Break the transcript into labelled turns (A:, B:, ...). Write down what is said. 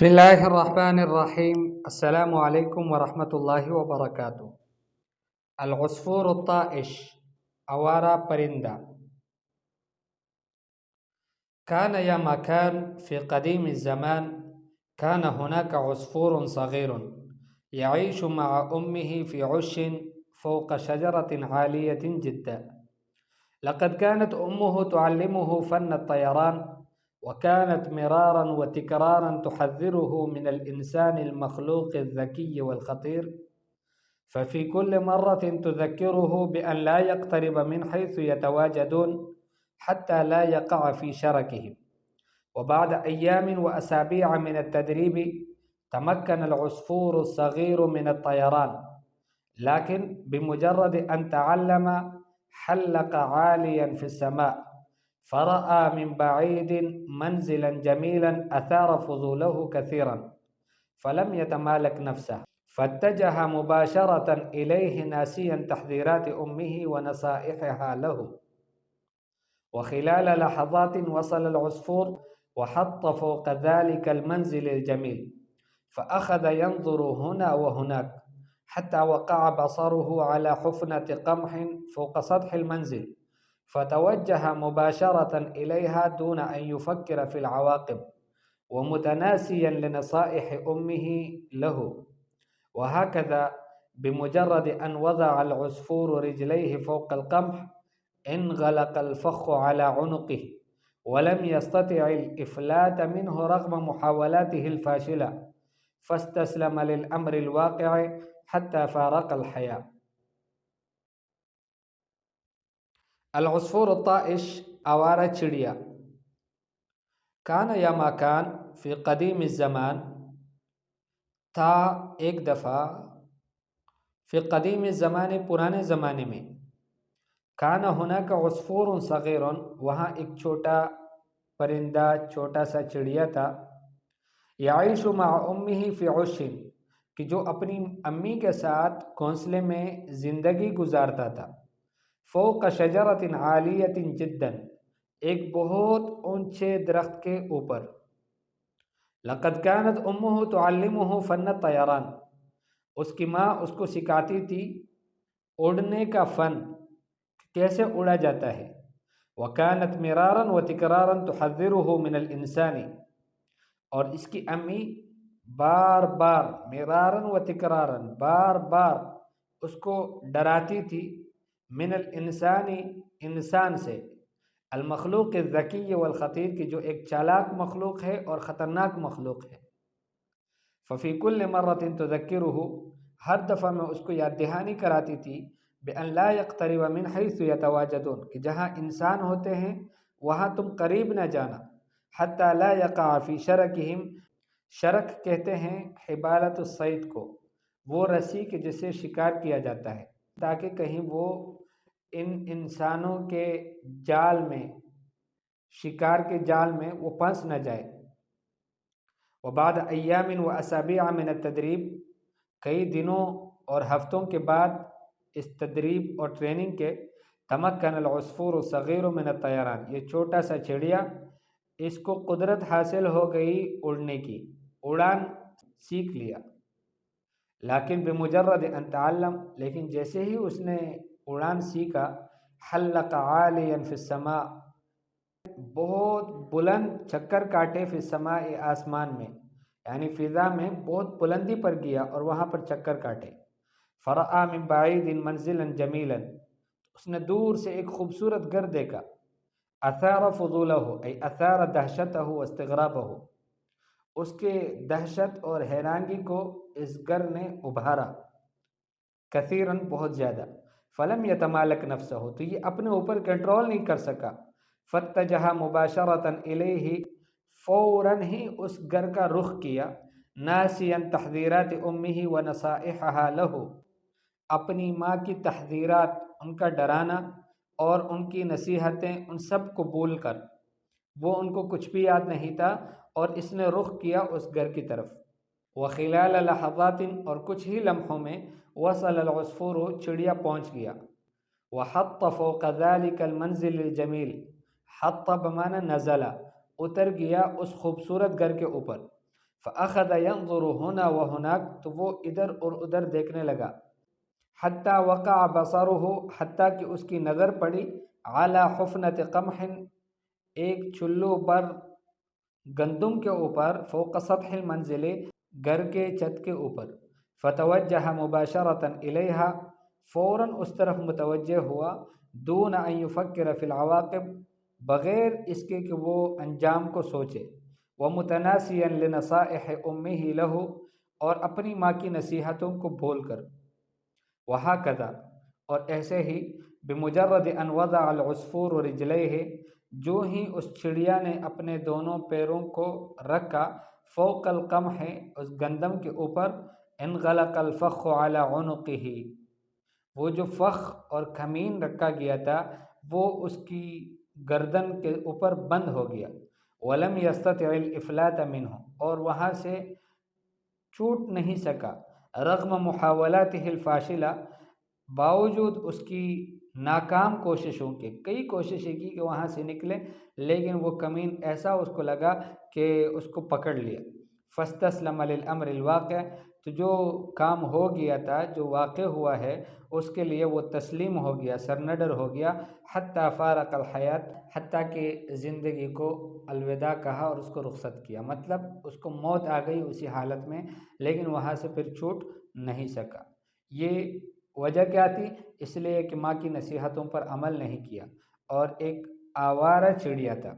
A: بسم الله الرحمن الرحيم. السلام عليكم ورحمة الله وبركاته. العصفور الطائش أوارا پرندہ. كان يا مكان في قديم الزمان كان هناك عصفور صغير يعيش مع أمه في عش فوق شجرة عالية جدا. لقد كانت أمه تعلمه فن الطيران، وكانت مرارا وتكرارا تحذره من الإنسان المخلوق الذكي والخطير، ففي كل مرة تذكره بأن لا يقترب من حيث يتواجدون حتى لا يقع في شركهم. وبعد أيام وأسابيع من التدريب تمكن العصفور الصغير من الطيران، لكن بمجرد أن تعلم حلق عاليا في السماء، فرأى من بعيد منزلا جميلا أثار فضوله كثيرا، فلم يتمالك نفسه، فاتجه مباشرة إليه ناسيا تحذيرات أمه ونصائحها له. وخلال لحظات وصل العصفور وحط فوق ذلك المنزل الجميل، فأخذ ينظر هنا وهناك حتى وقع بصره على حفنة قمح فوق سطح المنزل، فتوجه مباشرة إليها دون أن يفكر في العواقب، ومتناسيا لنصائح أمه له. وهكذا بمجرد أن وضع العصفور رجليه فوق القمح انغلق الفخ على عنقه، ولم يستطع الإفلات منه رغم محاولاته الفاشلة، فاستسلم للأمر الواقع حتى فارق الحياة. العصفور الطائش آوارہ چڑیا. کان یا مکان فی قدیم الزمان، تھا ایک دفعہ، فی قدیم الزمان پرانے زمانے میں، کان ہناک عصفور صغیر وہاں ایک چھوٹا پرندہ، چھوٹا سا چڑیا تھا، یعیش مع امہ فی عش، کہ جو اپنی امی کے ساتھ گھونسلے میں زندگی گزارتا تھا، فوق شجرۃ عالیۃ جدا، ایک بہت اونچے درخت کے اوپر. لقد كانت امہ تعلمہ فن الطیران، اس کی ماں اس کو سکھاتی تھی اڑنے کا فن، کیسے اڑا جاتا ہے. وكانت مرارا وتکرارا تحذره من الانسان، اور اس کی امی بار بار، مرارا وتکرارا، بار بار اس کو ڈراتی تھی، من الانسانی، انسان سے، المخلوق الذکی والخطیر، کی جو ایک چالاک مخلوق ہے اور خطرناک مخلوق ہے. ففی کل مرۃ تذکرہ، ہر دفعہ میں اس کو یاد دہانی کراتی تھی، بأن لا يقترب من حیث یتواجدون، کہ جہاں انسان ہوتے ہیں وہاں تم قریب نہ جانا، حتی لا یقع فی شرکہم، شرک کہتے ہیں حبالت الصید کو، وہ رسی کہ جسے شکار کیا جاتا ہے، تاکہ کہیں وہ ان انسانوں کے جال میں، شکار کے جال میں وہ پھنس نہ جائے. وبعد ایام و اسابیع من التدریب، کئی دنوں اور ہفتوں کے بعد اس تدریب اور ٹریننگ کے، تمکن العصفور الصغیر من الطیران، یہ چھوٹا سا چڑیا، اس کو قدرت حاصل ہو گئی اڑنے کی، اڑان سیکھ لیا. لیکن بمجرد ان تعلم، لیکن جیسے ہی اس نے اڑان سیکھا، حلق عالیا فی السماء، بہت بلند چکر کاٹے، فی السماء، آسمان میں، یعنی فضا میں بہت بلندی پر گیا اور وہاں پر چکر کاٹے. فرآ من بعید منزلا جمیلا، اس نے دور سے ایک خوبصورت گھر دیکھا. اثار فضولہ، ای اثار دہشتہ واستغرابہ، اس کے دہشت اور حیرانگی کو اس گھر نے ابھارا، کثیراً، بہت زیادہ. فلم یتمالک نفسہ، تو یہ اپنے اوپر کنٹرول نہیں کر سکا. فاتجہ مباشرۃ الیہ، فوراً ہی اس گھر کا رخ کیا، ناسیا تحذیرات امہ ونصائحہا لہ، اپنی ماں کی تحذیرات، ان کا ڈرانا اور ان کی نصیحتیں، ان سب کو بھول کر، وہ ان کو کچھ بھی یاد نہیں تھا، اور اس نے رخ کیا اس گھر کی طرف. وخلال لحظات، اور کچھ ہی لمحوں میں، وصل العصفور، چڑیا پہنچ گیا. وحط فوق ذلك المنزل الجمیل، حط بمعنی نزلہ، اتر گیا اس خوبصورت گھر کے اوپر. فأخذ ينظر هنا وهناك، تو وہ ادھر اور ادھر دیکھنے لگا، حتیٰ وقع بصرہ، حتیٰ کہ اس کی نظر پڑی اعلیٰ حفنت قمح، ایک چلو پر گندم کے اوپر، فوق سطح المنزل، گھر کے چھت کے اوپر، فتوجہ مباشرۃ الیہا، فوراً اس طرف متوجہ ہوا، دون ان یفکر فی العواقب، بغیر اس کے کہ وہ انجام کو سوچے، ومتناسیا لنصائح امہ لہ، اور اپنی ماں کی نصیحتوں کو بھول کر، وہکذا، اور ایسے ہی، بمجرد ان وضع العصفور رجلیہ، جو ہی اس چڑیا نے اپنے دونوں پیروں کو رکھا، فوق القمح، اس گندم کے اوپر، انغلق الفخ علی عنقہ، وہ جو فخ اور کھمین رکھا گیا تھا وہ اس کی گردن کے اوپر بند ہو گیا، ولم یستطع الافلات منہ، اور وہاں سے چھوٹ نہیں سکا، رغم محاولاتہ الفاشلہ، باوجود اس کی ناکام کوششوں کے، کئی کوششیں کی کہ وہاں سے نکلے، لیکن وہ کمین ایسا اس کو لگا کہ اس کو پکڑ لیا، فاستسلم للامر الواقع، تو جو کام ہو گیا تھا، جو واقع ہوا ہے، اس کے لیے وہ تسلیم ہو گیا، سرنڈر ہو گیا، حتیٰ فارق الحیات، حتیٰ کہ زندگی کو الوداع کہا اور اس کو رخصت کیا، مطلب اس کو موت آ گئی اسی حالت میں، لیکن وہاں سے پھر چھوٹ نہیں سکا۔ یہ وجہ کیا تھی؟ اس لیے کہ ماں کی نصیحتوں پر عمل نہیں کیا، اور ایک آوارہ چڑیا تھا۔